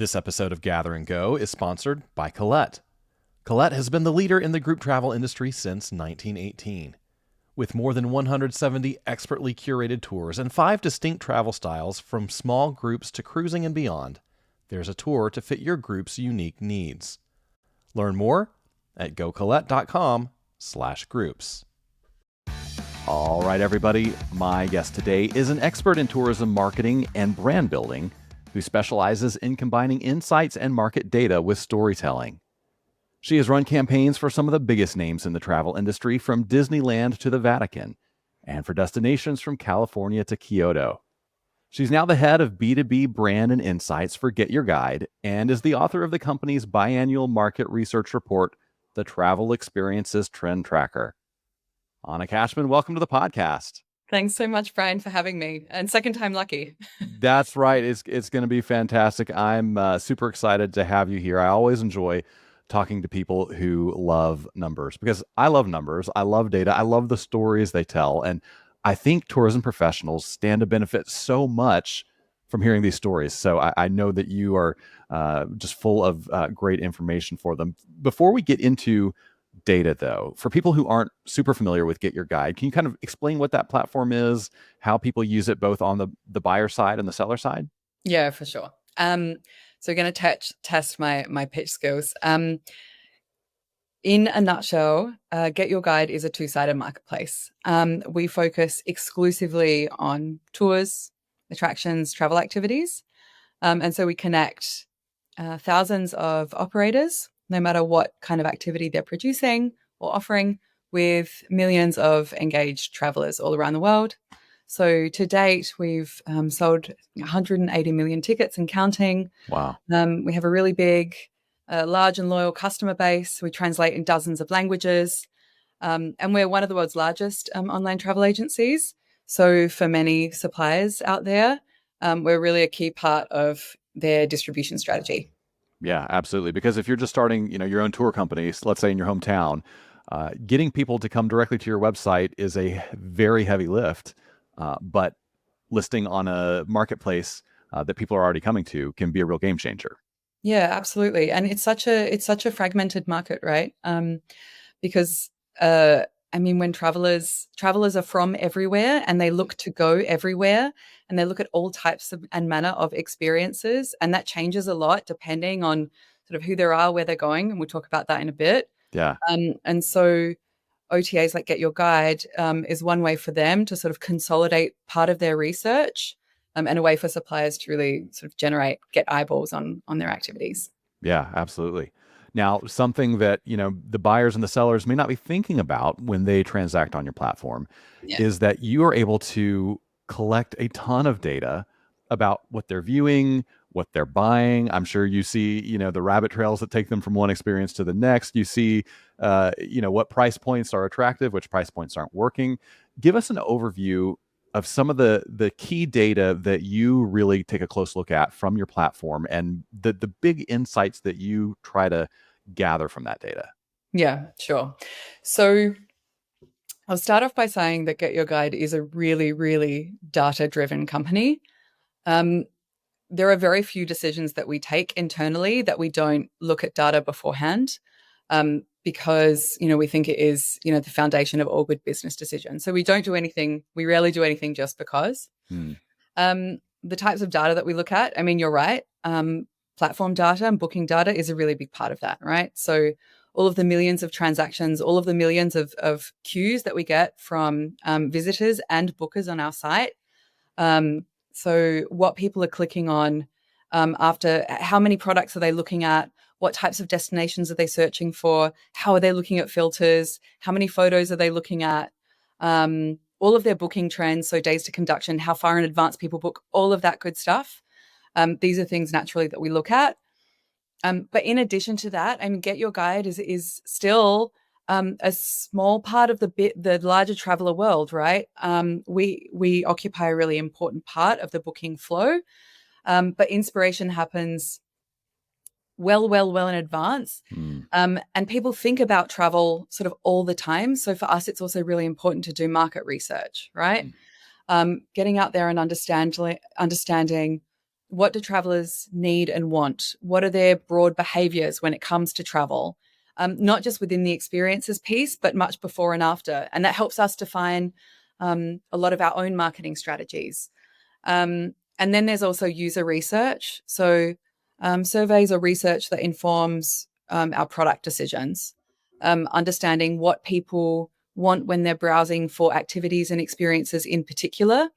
This episode of Gather and Go is sponsored by Colette. Colette has been the leader in the group travel industry since 1918. With more than 170 expertly curated tours and 5 distinct travel styles from small groups to cruising and beyond, there's a tour to fit your group's unique needs. Learn more at gocollette.com/groups. All right, everybody. My guest today is an expert in tourism marketing and brand building who specializes in combining insights and market data with storytelling. She has run campaigns for some of the biggest names in the travel industry, from Disneyland to the Vatican, and for destinations from California to Kyoto. She's now the head of B2B brand and insights for GetYourGuide and is the author of the company's biannual market research report, The Travel Experiences Trend Tracker. Anna Cashman, welcome to the podcast. Thanks so much, Brian, for having me. And second time lucky. That's right. It's going to be fantastic. I'm super excited to have you here. I always enjoy talking to people who love numbers because I love numbers. I love data. I love the stories they tell. And I think tourism professionals stand to benefit so much from hearing these stories. So I know that you are just full of great information for them. Before we get into data, though, for people who aren't super familiar with GetYourGuide, can you kind of explain what that platform is, how people use it both on the buyer side and the seller side? Yeah, for sure. So we're going to test my pitch skills. In a nutshell, GetYourGuide is a two-sided marketplace. We focus exclusively on tours, attractions, travel activities. And so we connect thousands of operators, no matter what kind of activity they're producing or offering, with millions of engaged travelers all around the world. So to date, we've sold 180 million tickets and counting. Wow. We have a really big, large and loyal customer base. We translate in dozens of languages. And we're one of the world's largest online travel agencies. So for many suppliers out there, we're really a key part of their distribution strategy. Yeah, absolutely. Because if you're just starting, your own tour company, let's say in your hometown, getting people to come directly to your website is a very heavy lift. But listing on a marketplace that people are already coming to can be a real game changer. Yeah, absolutely. And it's such a fragmented market, right? Because when travelers are from everywhere and they look to go everywhere and they look at all types of and manner of experiences, and that changes a lot depending on sort of who they are, where they're going, and we'll talk about that in a bit. Yeah. And so OTAs like GetYourGuide is one way for them to sort of consolidate part of their research, and a way for suppliers to really sort of get eyeballs on their activities. Yeah, absolutely. Now, something that, the buyers and the sellers may not be thinking about when they transact on your platform is that you are able to collect a ton of data about what they're viewing, what they're buying. I'm sure you see, the rabbit trails that take them from one experience to the next. You see, what price points are attractive, which price points aren't working. Give us an overview of some of the key data that you really take a close look at from your platform and the big insights that you try to gather from that data. Yeah, sure. So I'll start off by saying that GetYourGuide is a really, really data-driven company. There are very few decisions that we take internally that we don't look at data beforehand, because, we think it is, the foundation of all good business decisions. So we rarely do anything just because. The types of data that we look at, you're right. Platform data and booking data is a really big part of that, right? So all of the millions of transactions, all of the millions of queues that we get from visitors and bookers on our site. So what people are clicking on, after how many products are they looking at? What types of destinations are they searching for? How are they looking at filters? How many photos are they looking at? All of their booking trends, so days to conduction, how far in advance people book, all of that good stuff. These are things naturally that we look at. But in addition to that, GetYourGuide is still a small part of the larger traveler world, right? We occupy a really important part of the booking flow, but inspiration happens well in advance. And people think about travel sort of all the time. So for us, it's also really important to do market research, right? Getting out there and understanding what do travelers need and want? What are their broad behaviors when it comes to travel? Not just within the experiences piece, but much before and after. And that helps us define a lot of our own marketing strategies. And then there's also user research. So surveys or research that informs our product decisions, understanding what people want when they're browsing for activities and experiences in particular.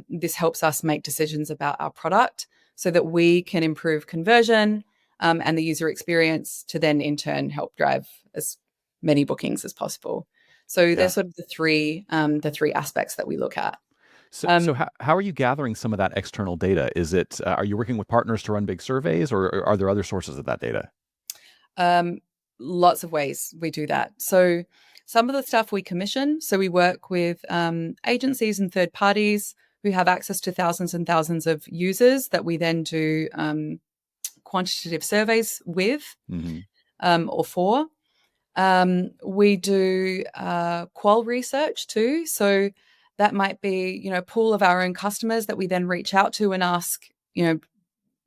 This helps us make decisions about our product so that we can improve conversion and the user experience to then in turn help drive as many bookings as possible. So Yeah. there's sort of the three aspects that we look at. So how are you gathering some of that external data? Is it are you working with partners to run big surveys, or are there other sources of that data? Um, Lots of ways we do that. So some of the stuff we commission. So we work with agencies and third parties who have access to thousands and thousands of users that we then do quantitative surveys with Hmm. or for. We do qual research too. So that might be, a pool of our own customers that we then reach out to and ask,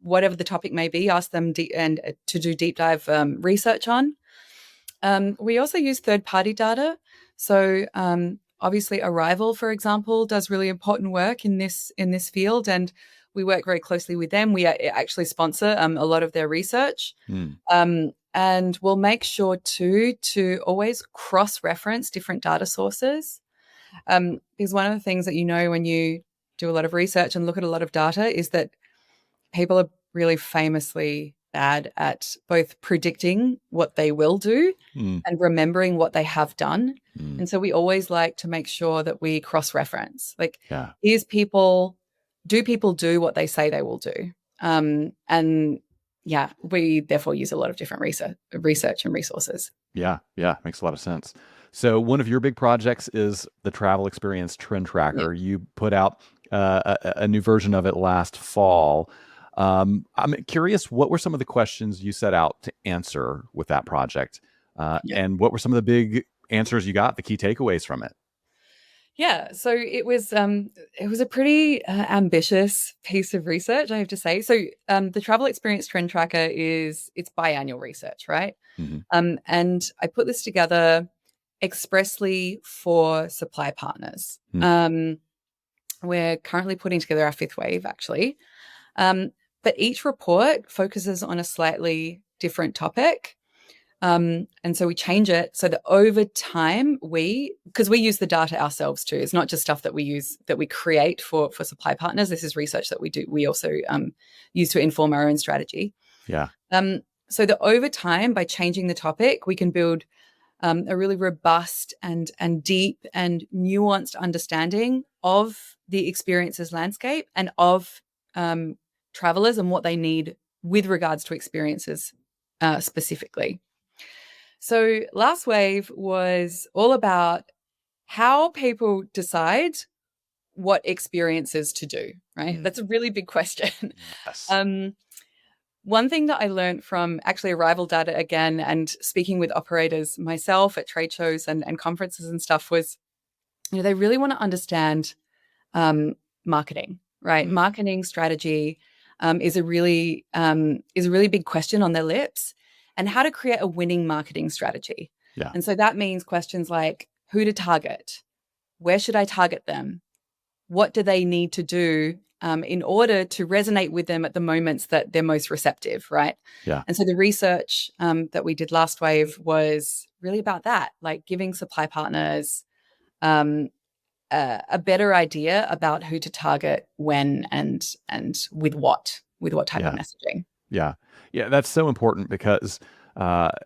whatever the topic may be, ask them to do deep dive research on. We also use third party data. So obviously, Arrival, for example, does really important work in this field, and we work very closely with them. We actually sponsor a lot of their research. Mm. And we'll make sure too to always cross-reference different data sources. Because one of the things that when you do a lot of research and look at a lot of data is that people are really famously bad at both predicting what they will do Mm. and remembering what they have done. Mm. And so we always like to make sure that we cross-reference. Like, Yeah. do people do what they say they will do? And yeah, we therefore use a lot of different research and resources. Yeah. Yeah. Makes a lot of sense. So one of your big projects is the travel experience trend Yeah. tracker. You put out a new version of it last fall. I'm curious, what were some of the questions you set out to answer with that project? Yeah. And what were some of the big answers you got, the key takeaways from it? Yeah, so it was a pretty ambitious piece of research, I have to say. So the travel experience trend tracker it's biannual research, right? Hmm. And I put this together expressly for supply partners. Hmm. We're currently putting together our fifth wave, actually. But each report focuses on a slightly different topic. And so we change it so that over time because we use the data ourselves too. It's not just stuff that we create for supply partners. This is research that we also use to inform our own strategy. Yeah. So that over time, by changing the topic, we can build a really robust and deep and nuanced understanding of the experiences landscape and of travelers and what they need with regards to experiences specifically. So last wave was all about how people decide what experiences to do, right? Mm. That's a really big question. Yes. Um, One thing that I learned from actually Arrival data again and speaking with operators myself at trade shows and conferences and stuff was, they really want to understand marketing, right? Mm. Marketing strategy is a really big question on their lips, and how to create a winning marketing strategy. Yeah. And so that means questions like who to target, where should I target them, what do they need to do in order to resonate with them at the moments that they're most receptive, right? Yeah. And so the research that we did last wave was really about that, like giving supply partners a better idea about who to target when and with what type of Yeah. messaging. Yeah. Yeah. That's so important because,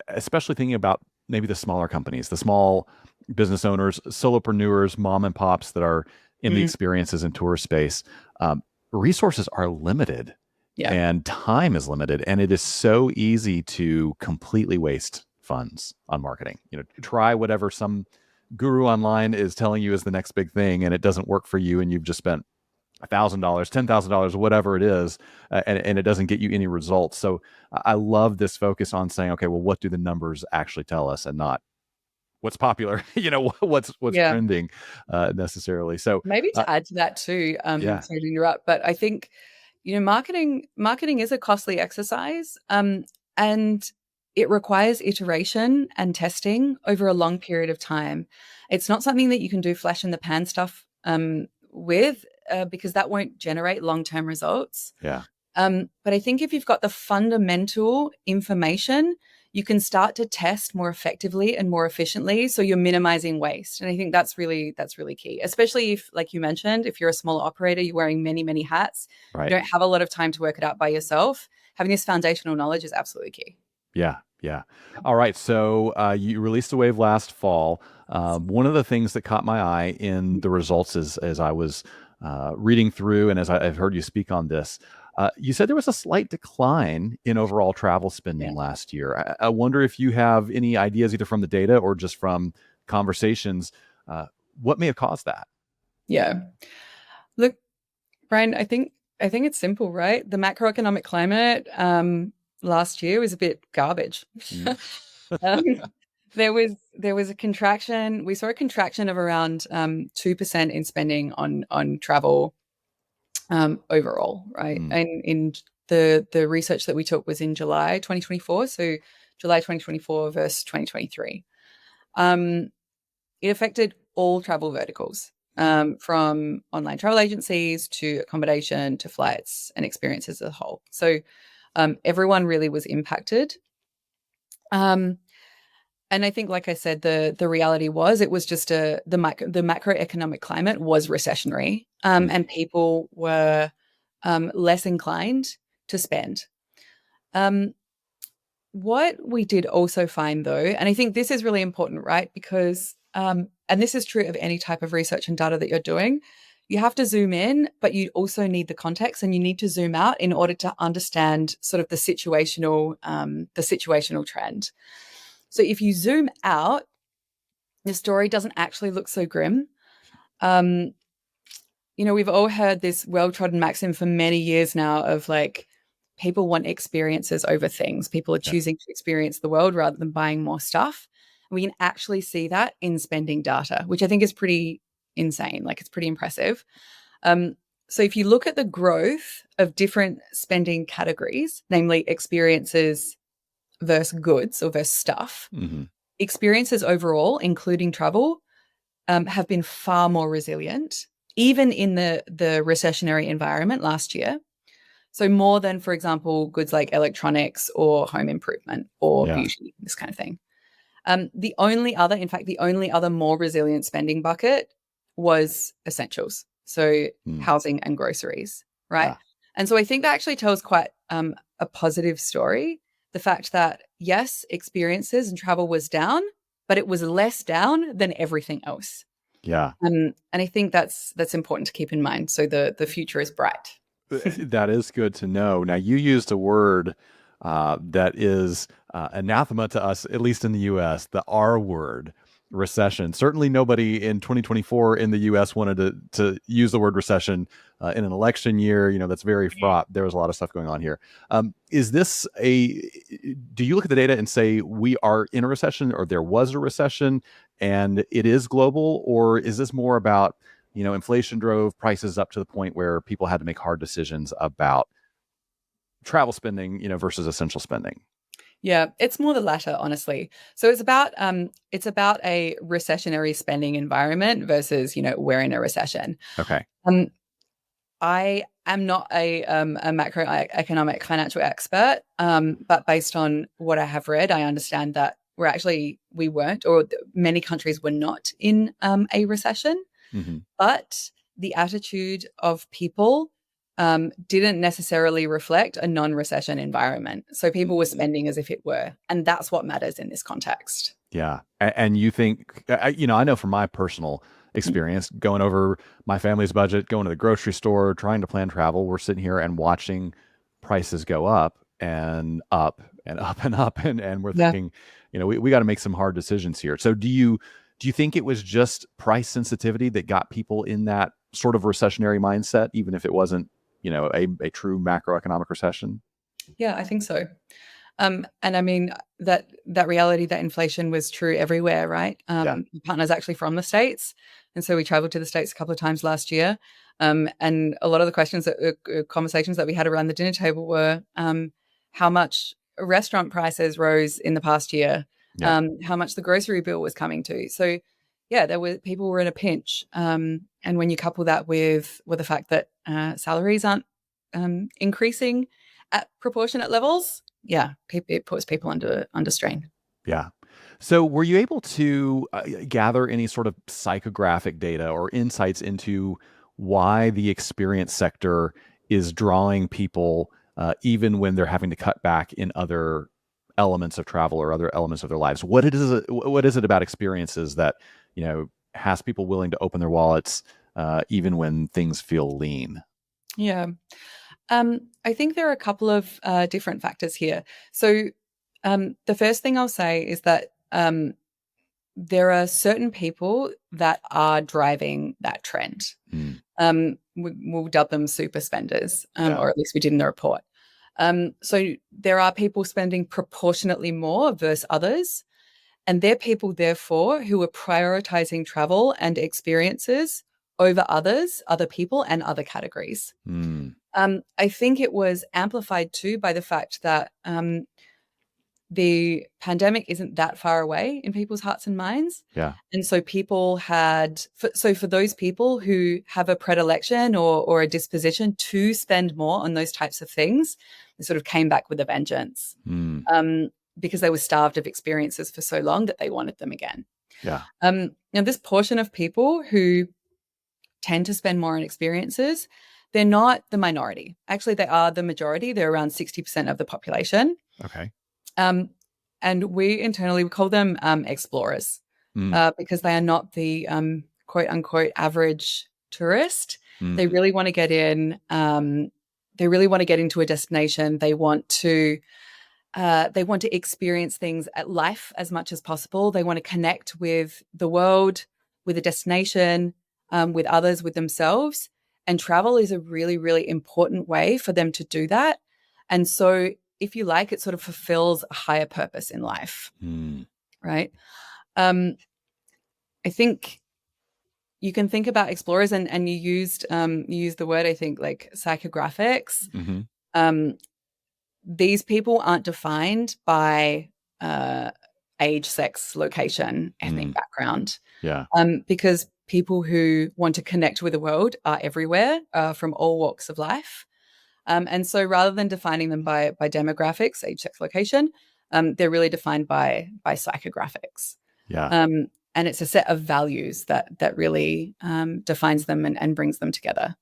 especially thinking about maybe the smaller companies, the small business owners, solopreneurs, mom and pops that are in the Mm, experiences and tour space, um, resources are limited yeah, and time is limited. And it is so easy to completely waste funds on marketing. Try whatever some guru online is telling you is the next big thing, and it doesn't work for you. And you've just spent $1,000, $10,000, whatever it is, and it doesn't get you any results. So I love this focus on saying, okay, well, what do the numbers actually tell us, and not what's popular, what's yeah. trending necessarily. So Maybe uh, to add to that too, yeah, sorry to interrupt, but I think marketing is a costly exercise, and it requires iteration and testing over a long period of time. It's not something that you can do flash in the pan stuff with, because that won't generate long term results. Yeah. But I think if you've got the fundamental information, you can start to test more effectively and more efficiently. So you're minimizing waste. And I think that's really key, especially if, like you mentioned, if you're a small operator, you're wearing many, many hats, you Right. don't have a lot of time to work it out by yourself. Having this foundational knowledge is absolutely key. Yeah, yeah. All right. So you released a wave last fall. One of the things that caught my eye in the results as I was reading through and as I've heard you speak on this, you said there was a slight decline in overall travel spending Yeah. last year. I wonder if you have any ideas, either from the data or just from conversations, uh, what may have caused that? Yeah. Look, Brian, I think it's simple, right? The macroeconomic climate last year was a bit garbage. Mm. um, there was a contraction. We saw a contraction of around 2% in spending on travel overall, right? Mm. And in the research that we took was in July 2024, so July 2024 versus 2023. Um, it affected all travel verticals, from online travel agencies to accommodation to flights and experiences as a whole. So everyone really was impacted. Um, and I think, like I said, the reality was it was just the macroeconomic climate was recessionary, Mm. and people were less inclined to spend. Um, what we did also find, though, and I think this is really important, right? Because, and this is true of any type of research and data that you're doing, you have to zoom in, but you also need the context and you need to zoom out in order to understand sort of the situational trend. So if you zoom out, the story doesn't actually look so grim. Um, we've all heard this well-trodden maxim for many years now of like people want experiences over things. People are Yeah. choosing to experience the world rather than buying more stuff. And we can actually see that in spending data, which I think is pretty insane. Like it's pretty impressive. Um, so if you look at the growth of different spending categories, namely experiences versus goods or versus stuff, Hmm. experiences overall, including travel, have been far more resilient, even in the recessionary environment last year. So more than, for example, goods like electronics or home improvement or Yeah. beauty, this kind of thing. In fact, the only other more resilient spending bucket was essentials. So Mm. housing and groceries, right? Yeah. And so I think that actually tells quite a positive story. The fact that, yes, experiences and travel was down, but it was less down than everything else. Yeah. And I think that's important to keep in mind. So the future is bright. That is good to know. Now, you used a word that is anathema to us, at least in the US, the R word, recession. Certainly, nobody in 2024 in the US wanted to use the word recession in an election year. That's very fraught. There was a lot of stuff going on here. Is this do you look at the data and say we are in a recession or there was a recession and it is global? Or is this more about inflation drove prices up to the point where people had to make hard decisions about travel spending, versus essential spending? Yeah, it's more the latter, honestly. So it's about a recessionary spending environment versus, we're in a recession. Okay. Um, I am not a macroeconomic financial expert, but based on what I have read, I understand that we weren't, or many countries were not in a recession. Hmm. But the attitude of people didn't necessarily reflect a non-recession environment. So people were spending as if it were, and that's what matters in this context. Yeah. And you think, I know from my personal experience going over my family's budget, going to the grocery store, trying to plan travel, we're sitting here and watching prices go up and up and up and up. And we're Yeah. thinking, we got to make some hard decisions here. So do you think it was just price sensitivity that got people in that sort of recessionary mindset, even if it wasn't, a true macroeconomic recession? Yeah, I think so. And I mean that reality that inflation was true everywhere, right? Yeah. My partner's actually from the States. And so we traveled to the States a couple of times last year. And a lot of the questions conversations that we had around the dinner table were how much restaurant prices rose in the past year, Yeah. how much the grocery bill was coming to. So yeah, people were in a pinch. And when you couple that with the fact that salaries aren't increasing at proportionate levels, yeah, it puts people under strain. Yeah. So were you able to gather any sort of psychographic data or insights into why the experience sector is drawing people, even when they're having to cut back in other elements of travel or other elements of their lives? What is it about experiences that, has people willing to open their wallets, even when things feel lean? Yeah. I think there are a couple of different factors here. So, the first thing I'll say is that there are certain people that are driving that trend. Mm, We'll dub them super spenders, yeah. or at least we did in the report. So there are people spending proportionately more versus others. And they're people, therefore, who are prioritizing travel and experiences over other people, and other categories. Mm, I think it was amplified too by the fact that the pandemic isn't that far away in people's hearts and minds. yeah. And so for those people who have a predilection or a disposition to spend more on those types of things, they sort of came back with a vengeance, Mm, because they were starved of experiences for so long that they wanted them again. yeah. Now, this portion of people who tend to spend more on experiences, they're not the minority. Actually, they are the majority. They're around 60% of the population. Okay. Um, and we internally, we call them explorers, Mm, because they are not the quote unquote average tourist. They mhm, really want to get in. They really want to get into a destination. They want to experience things at life as much as possible. They want to connect with the world, with a destination, with others, with themselves. And travel is a really, really important way for them to do that. And so, if you like, it sort of fulfills a higher purpose in life, mm, right? Um, I think you can think about explorers, and you used the word, I think, like psychographics. mhm, Um, these people aren't defined by uh, age, sex, location, ethnic mm, background, yeah. because people who want to connect with the world are everywhere, from all walks of life. And so, rather than defining them by demographics, age, sex, location, they're really defined by psychographics. Yeah. Um, and it's a set of values that really defines them and brings them together.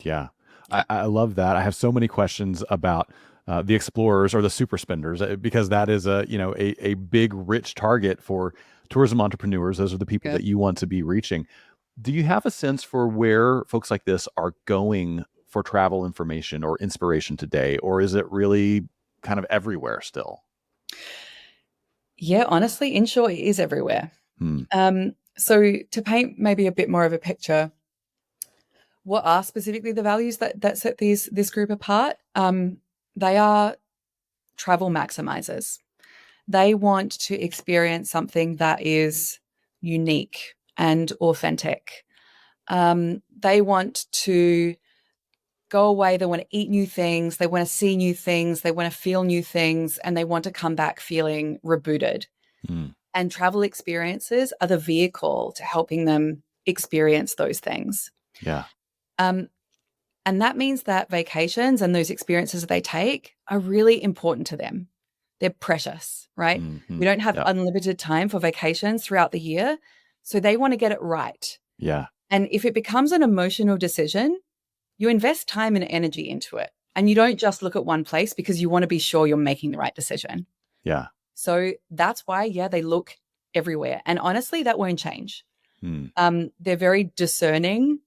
Yeah. Yeah. I love that. I have so many questions about the explorers or the super spenders, because that is a big, rich target for tourism entrepreneurs. Those are the people Yeah. that you want to be reaching. Do you have a sense for where folks like this are going for travel information or inspiration today? Or is it really kind of everywhere still? Yeah, honestly, in short, it is everywhere. Hmm. So to paint maybe a bit more of a picture, what are specifically the values that set this group apart? They are travel maximizers. They want to experience something that is unique and authentic. They want to go away. They want to eat new things. They want to see new things. They want to feel new things, and they want to come back feeling rebooted. Hmm. And travel experiences are the vehicle to helping them experience those things. Yeah. Um, and that means that vacations and those experiences that they take are really important to them. They're precious, right? Hmm. We don't have Yeah. unlimited time for vacations throughout the year. So they want to get it right. Yeah. And if it becomes an emotional decision, you invest time and energy into it. And you don't just look at one place because you want to be sure you're making the right decision. Yeah. So that's why, yeah, they look everywhere. And honestly, that won't change. Hmm. They're very discerning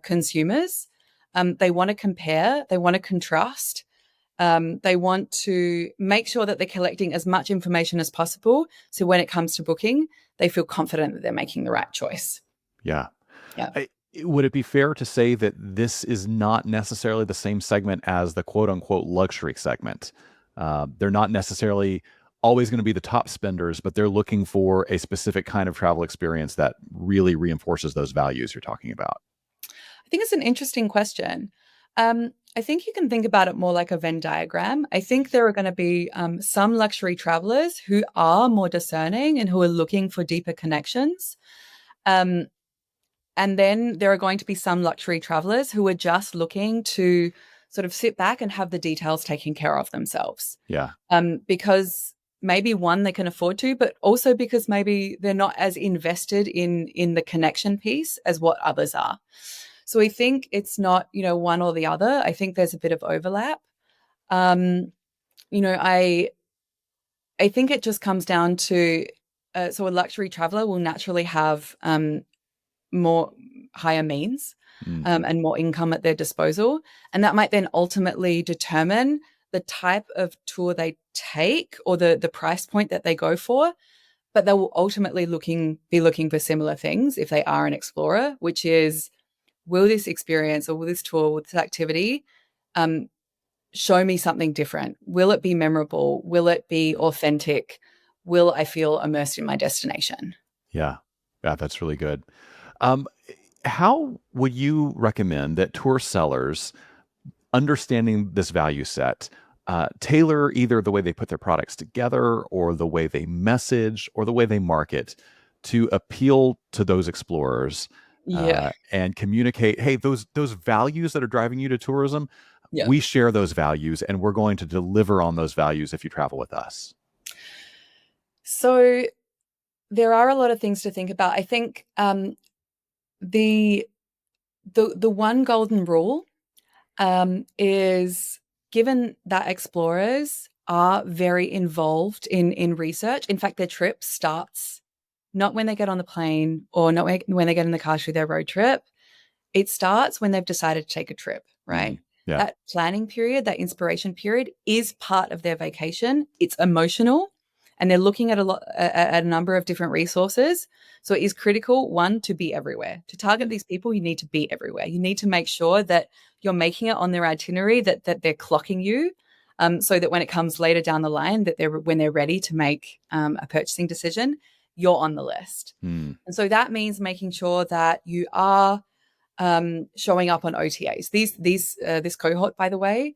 consumers. They want to compare, they want to contrast. They want to make sure that they're collecting as much information as possible. So when it comes to booking, they feel confident that they're making the right choice. Yeah. Yeah. Would it be fair to say that this is not necessarily the same segment as the quote unquote luxury segment? They're not necessarily always going to be the top spenders, but they're looking for a specific kind of travel experience that really reinforces those values you're talking about? I think it's an interesting question. I think you can think about it more like a Venn diagram. I think there are going to be some luxury travelers who are more discerning and who are looking for deeper connections. Um, and then there are going to be some luxury travelers who are just looking to sort of sit back and have the details taken care of themselves. Yeah. Because maybe one, they can afford to, but also because maybe they're not as invested in the connection piece as what others are. So I think it's not, one or the other. I think there's a bit of overlap. Um, you know, I think it just comes down to so a luxury traveler will naturally have more higher means Mm. and more income at their disposal, and that might then ultimately determine the type of tour they take or the price point that they go for. But they will ultimately be looking for similar things if they are an explorer, which is, will this experience or will this tour, will this activity um, show me something different? Will it be memorable? Will it be authentic? Will I feel immersed in my destination? Yeah. Yeah, that's really good. Um, how would you recommend that tour sellers, understanding this value set, tailor either the way they put their products together or the way they message or the way they market to appeal to those explorers, Yeah. and communicate, hey, those values that are driving you to tourism, Yeah. we share those values and we're going to deliver on those values if you travel with us. So there are a lot of things to think about. I think the the one golden rule is, given that explorers are very involved in research. In fact, their trip starts not when they get on the plane or not when they get in the car through their road trip. It starts when they've decided to take a trip, right? Mm, yeah. That planning period, that inspiration period is part of their vacation. It's emotional and they're looking at a number of different resources. So it is critical, one, to be everywhere. To target these people, you need to be everywhere. You need to make sure that you're making it on their itinerary, that they're clocking you, so that when it comes later down the line, that when they're ready to make a purchasing decision, you're on the list. Mm, And so that means making sure that you are showing up on OTAs. This cohort, by the way,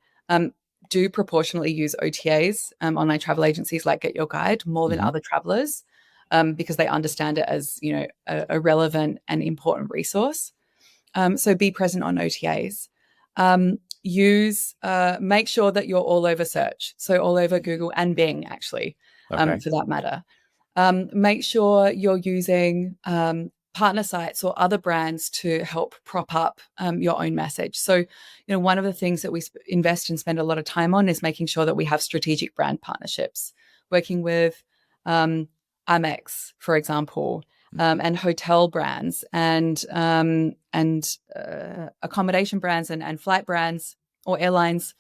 do proportionally use OTAs, online travel agencies like Get Your Guide, more than hmm. other travelers, because they understand it as a relevant and important resource. So be present on OTAs. Make sure that you're all over search, so all over Google and Bing, actually, Okay. for that matter. Make sure you're using partner sites or other brands to help prop up your own message. So, one of the things that we invest and spend a lot of time on is making sure that we have strategic brand partnerships, working with Amex, for example, and hotel brands and accommodation brands and flight brands or airlines,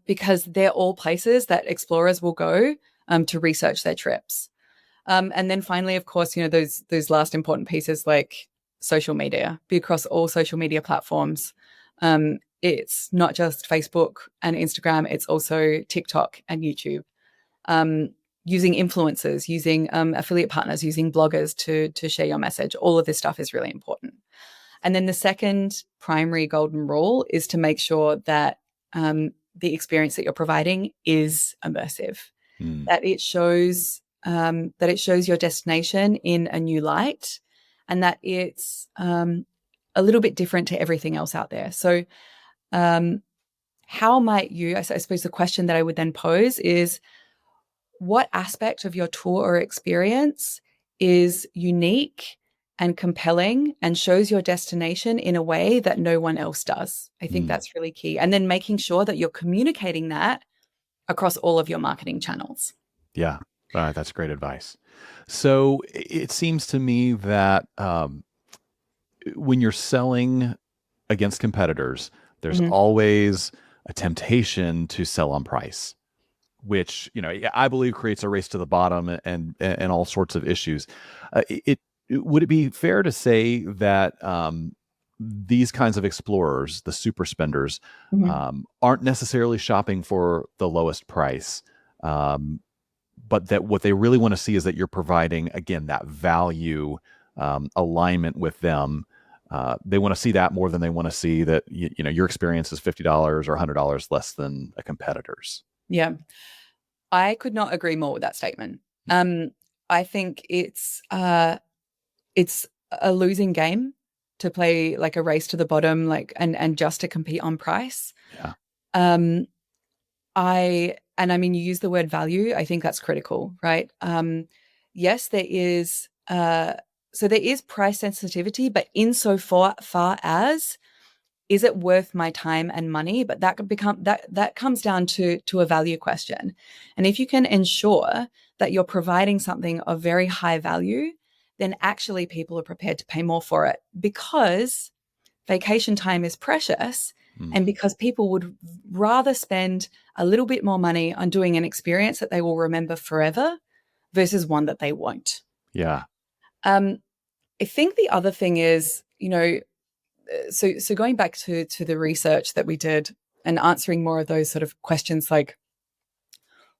because they're all places that explorers will go to research their trips. And then finally, of course, those last important pieces like social media. Be across all social media platforms. It's not just Facebook and Instagram; it's also TikTok and YouTube. Um, Using influencers, using affiliate partners, using bloggers to share your message. All of this stuff is really important. And then the second primary golden rule is to make sure that the experience that you're providing is immersive, Mm, that it shows your destination in a new light, and that it's a little bit different to everything else out there. So, how might you? I suppose the question that I would then pose is, what aspect of your tour or experience is unique and compelling and shows your destination in a way that no one else does? I think mm. that's really key. And then making sure that you're communicating that across all of your marketing channels. Yeah, that's great advice. So it seems to me that when you're selling against competitors, there's Mhm. always a temptation to sell on price, which yeah, I believe creates a race to the bottom and all sorts of issues. Would it be fair to say that these kinds of explorers, the super spenders, Mhm. aren't necessarily shopping for the lowest price? Um, but that what they really want to see is that you're providing, again, that value alignment with them. They want to see that more than they want to see that your experience is $50 or $100 less than a competitor's. Yeah. I could not agree more with that statement. I think it's a losing game to play like a race to the bottom, like and just to compete on price. Yeah. Um, I mean, you use the word value. I think that's critical, right? Yes, there is. So there is price sensitivity, but insofar far as is it worth my time and money? But that could become that comes down to a value question. And if you can ensure that you're providing something of very high value, then actually people are prepared to pay more for it because vacation time is precious Mm. and because people would rather spend a little bit more money on doing an experience that they will remember forever versus one that they won't. Yeah. Um, I think the other thing is, so going back to the research that we did and answering more of those sort of questions like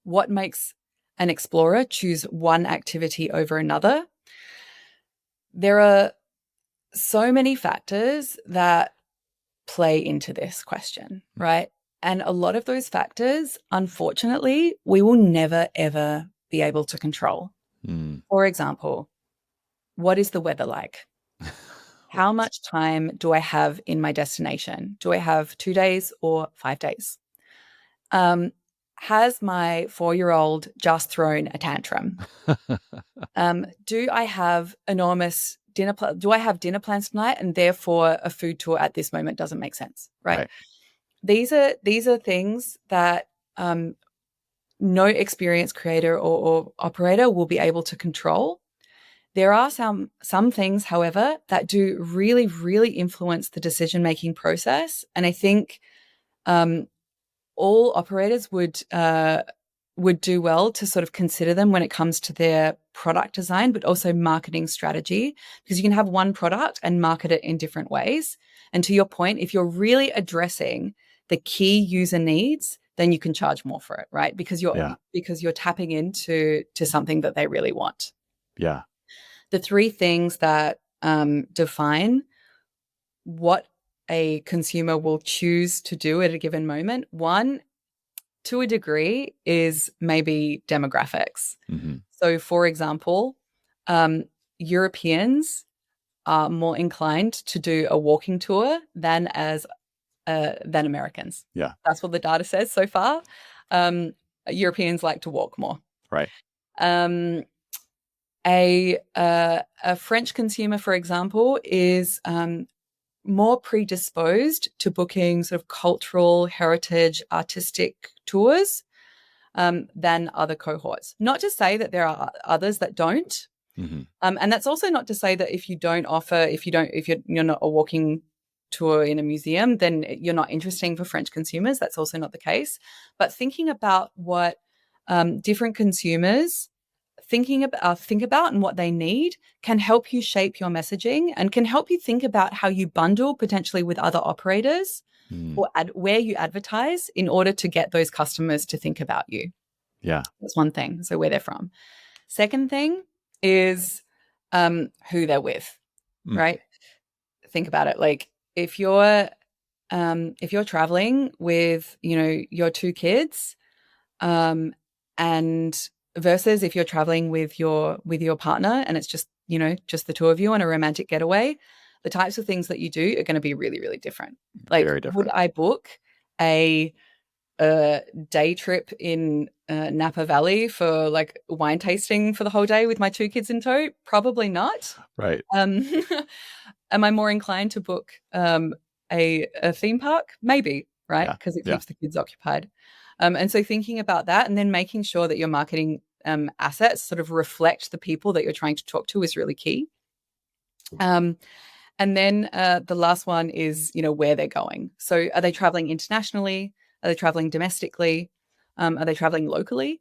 what makes an explorer choose one activity over another, there are so many factors that play into this question, right? And a lot of those factors, unfortunately, we will never, ever be able to control. Mm. For example, what is the weather like? How much time do I have in my destination? Do I have 2 days or 5 days? Um, has my 4-year-old just thrown a tantrum? Do I have enormous dinner? Do I have dinner plans tonight, and therefore a food tour at this moment doesn't make sense? Right. Right. These are things that no experienced creator or operator will be able to control. There are some things, however, that do really, really influence the decision-making process. And I think all operators would do well to sort of consider them when it comes to their product design, but also marketing strategy, because you can have one product and market it in different ways. And to your point, if you're really addressing the key user needs, then you can charge more for it, right? Because Yeah. you're tapping into something that they really want. Yeah. The three things that define what a consumer will choose to do at a given moment. One, to a degree, is maybe demographics. Mm-hmm. So, for example, Europeans are more inclined to do a walking tour than Americans. Yeah. That's what the data says so far. Europeans like to walk more. Right. Um, a French consumer, for example, is more predisposed to booking sort of cultural, heritage, artistic tours than other cohorts. Not to say that there are others that don't, Mm-hmm. and that's also not to say that if you're not a walking tour in a museum, then you're not interesting for French consumers. That's also not the case. But thinking about what different consumers think about and what they need can help you shape your messaging and can help you think about how you bundle potentially with other operators Mm. or where you advertise in order to get those customers to think about you. Yeah. That's one thing. So where they're from. Second thing is who they're with, Mm. right? Think about it. Like if you're traveling with, your two kids, and versus if you're traveling with your partner and it's just the two of you on a romantic getaway, the types of things that you do are going to be really, really different. Like, Very would different. I book a day trip in Napa Valley for like wine tasting for the whole day with my two kids in tow? Probably not. Right. Um, am I more inclined to book a theme park? Maybe, right? Yeah. Because it Yeah. keeps the kids occupied. And so thinking about that and then making sure that your marketing assets sort of reflect the people that you're trying to talk to is really key. And then the last one is, where they're going. So are they traveling internationally? Are they traveling domestically? Are they traveling locally?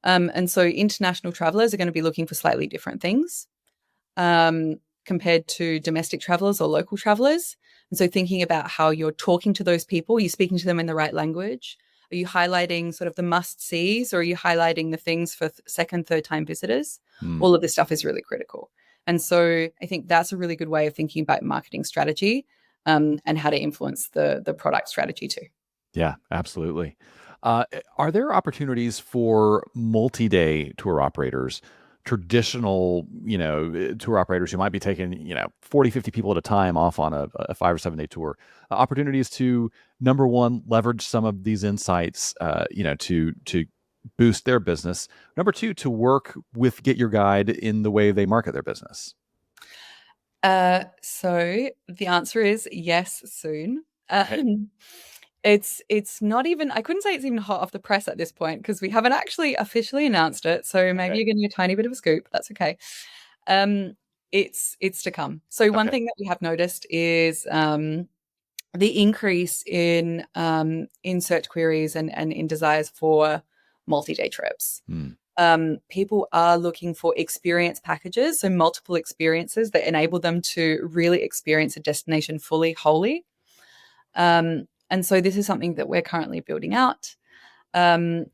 And so international travelers are going to be looking for slightly different things compared to domestic travelers or local travelers. And so thinking about how you're talking to those people, you're speaking to them in the right language. Are you highlighting sort of the must-sees, or are you highlighting the things for second, third-time visitors? Hmm. All of this stuff is really critical. And so I think that's a really good way of thinking about marketing strategy, and how to influence the product strategy too. Yeah, absolutely. Are there opportunities for multi-day tour operators, traditional, tour operators who might be taking, 40, 50 people at a time off on a 5 or 7 day tour, opportunities to, number one, leverage some of these insights, to boost their business. Number two, to work with Get Your Guide in the way they market their business. So the answer is yes, soon. Okay. It's not even, I couldn't say it's even hot off the press at this point because we haven't actually officially announced it. So maybe Okay. you're getting a tiny bit of a scoop. That's okay. Um, it's to come. So one Okay. thing that we have noticed is the increase in search queries and in desires for multi-day trips. Hmm. People are looking for experience packages, so multiple experiences that enable them to really experience a destination fully, wholly. And so this is something that we're currently building out. Um,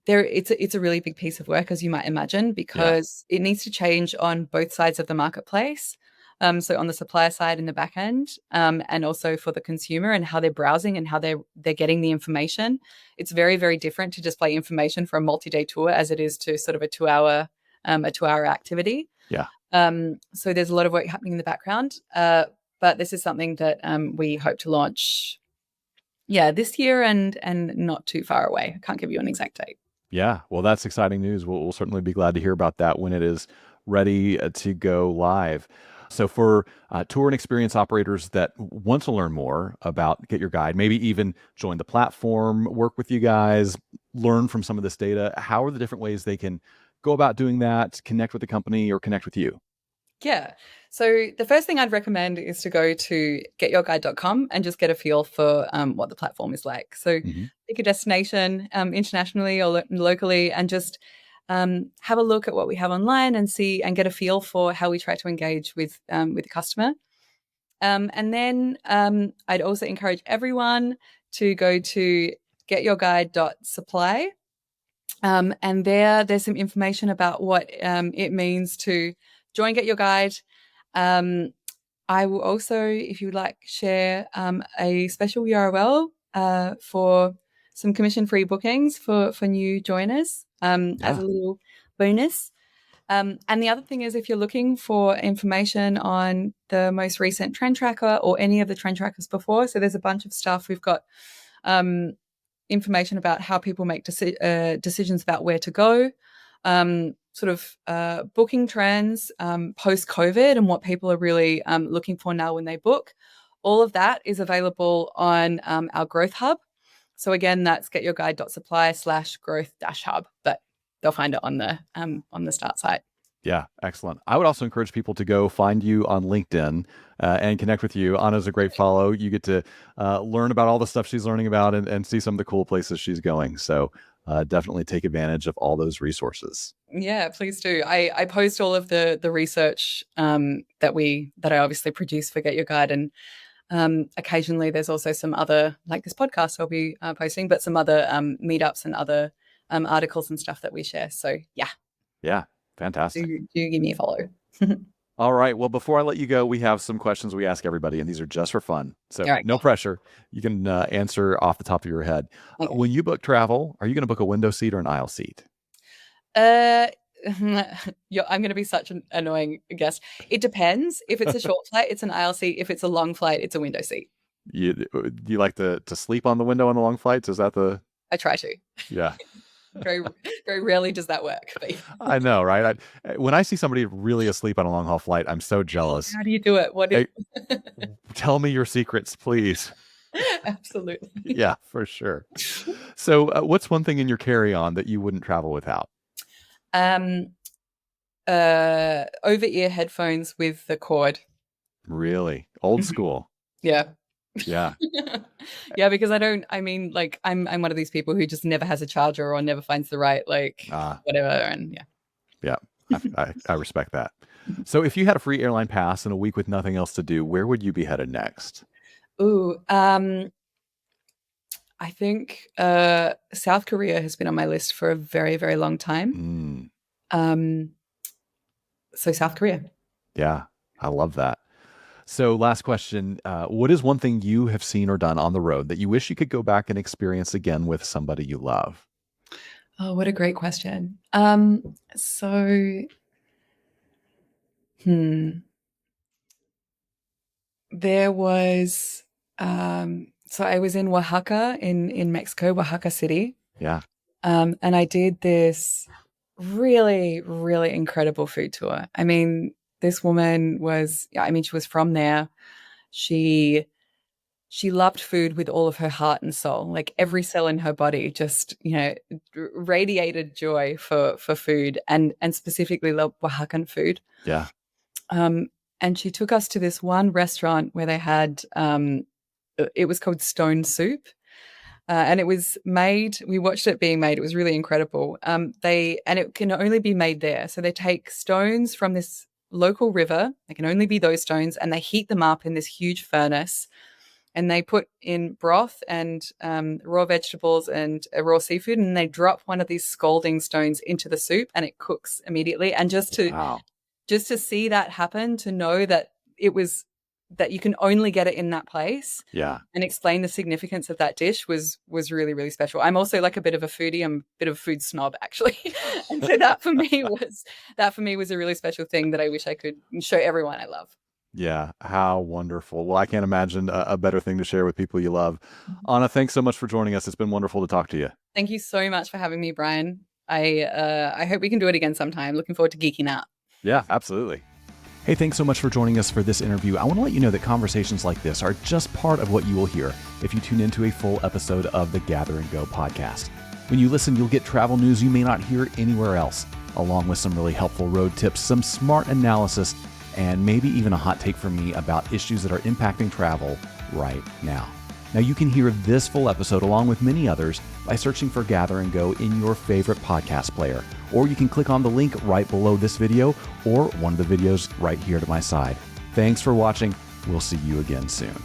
it's a really big piece of work, as you might imagine, Yeah. because it needs to change on both sides of the marketplace. So on the supplier side in the back end, and also for the consumer and how they're browsing and how they're getting the information. It's very, very different to display information for a multi-day tour as it is to sort of a 2 hour activity. Yeah. So there's a lot of work happening in the background. But this is something that we hope to launch, this year and not too far away. I can't give you an exact date. Yeah, well, that's exciting news. We'll certainly be glad to hear about that when it is ready to go live. So, for tour and experience operators that want to learn more about Get Your Guide, maybe even join the platform, work with you guys, learn from some of this data, how are the different ways they can go about doing that, connect with the company or connect with you? Yeah. So the first thing I'd recommend is to go to getyourguide.com and just get a feel for what the platform is like. So Hmm. pick a destination internationally or locally, and just have a look at what we have online and see and get a feel for how we try to engage with the customer. And then I'd also encourage everyone to go to getyourguide.supply. And there's some information about what it means to join Get Your Guide. Um, I will also, if you'd like, share a special URL for some commission-free bookings for new joiners as Yeah. a little bonus. And the other thing is, if you're looking for information on the most recent trend tracker or any of the trend trackers before, so there's a bunch of stuff. We've got information about how people make decisions about where to go, booking trends post COVID and what people are really looking for now when they book. All of that is available on our growth hub. So again, that's getyourguide.supply/growth-hub, but they'll find it on the start site. Yeah, excellent. I would also encourage people to go find you on LinkedIn and connect with you. Anna's a great follow. You get to learn about all the stuff she's learning about and see some of the cool places she's going. So definitely take advantage of all those resources. Yeah, please do. I post all of the research that I obviously produce for Get Your Guide, and occasionally there's also some other, like this podcast I'll be posting, but some other meetups and other articles and stuff that we share. So yeah, Yeah, fantastic. do give me a follow. All right. Well, before I let you go, we have some questions we ask everybody, and these are just for fun. So All right, no pressure. You can answer off the top of your head. okay. When you book travel, are you going to book a window seat or an aisle seat? Uh, I'm going to be such an annoying guest. It depends. If it's a short flight, it's an aisle seat. If it's a long flight, it's a window seat. Do you like to sleep on the window on the long flights? Is that the I try to. yeah? Very, very rarely does that work. But I know, right? When I see somebody really asleep on a long haul flight, I'm so jealous. how do you do it? Hey, tell me your secrets, please. Absolutely. Yeah, for sure. So, what's one thing in your carry-on that you wouldn't travel without? Um, over ear headphones with the cord. Really? Old school. Yeah. Yeah. Yeah, because I'm one of these people who just never has a charger or never finds the right whatever, and yeah. Yeah. I respect that. So, if you had a free airline pass and a week with nothing else to do, where would you be headed next? Ooh, I think South Korea has been on my list for a very, very long time. Mm, Um, so South Korea. yeah, I love that. So, last question. What is one thing you have seen or done on the road that you wish you could go back and experience again with somebody you love? Oh, what a great question. So, hmm, there was, so I was in Oaxaca in Mexico, Oaxaca City. Yeah. And I did this really, really incredible food tour. I mean, this woman was, I mean, she was from there. She she loved food with all of her heart and soul. Like every cell in her body just, radiated joy for food and specifically loved Oaxacan food. Yeah. Um, and she took us to this one restaurant where they had it was called Stone Soup. And it was made. We watched it being made. It was really incredible. It can only be made there. So they take stones from this local river. They can only be those stones, and they heat them up in this huge furnace. And they put in broth and raw vegetables and raw seafood, and they drop one of these scalding stones into the soup, and it cooks immediately. And Wow. just to see that happen, to know that it was that you can only get it in that place Yeah. and explain the significance of that dish was really, really special. I'm also like a bit of a foodie. I'm a bit of a food snob actually. And so that for me was a really special thing that I wish I could show everyone I love. Yeah. How wonderful. Well, I can't imagine a better thing to share with people you love. Anna, thanks so much for joining us. It's been wonderful to talk to you. Thank you so much for having me, Brian. I hope we can do it again sometime. Looking forward to geeking out. Yeah, absolutely. Hey, thanks so much for joining us for this interview. I want to let you know that conversations like this are just part of what you will hear if you tune into a full episode of the Gather and Go podcast. When you listen, you'll get travel news you may not hear anywhere else, along with some really helpful road tips, some smart analysis, and maybe even a hot take from me about issues that are impacting travel right now. Now, you can hear this full episode along with many others by searching for Gather and Go in your favorite podcast player, or you can click on the link right below this video or one of the videos right here to my side. Thanks for watching. We'll see you again soon.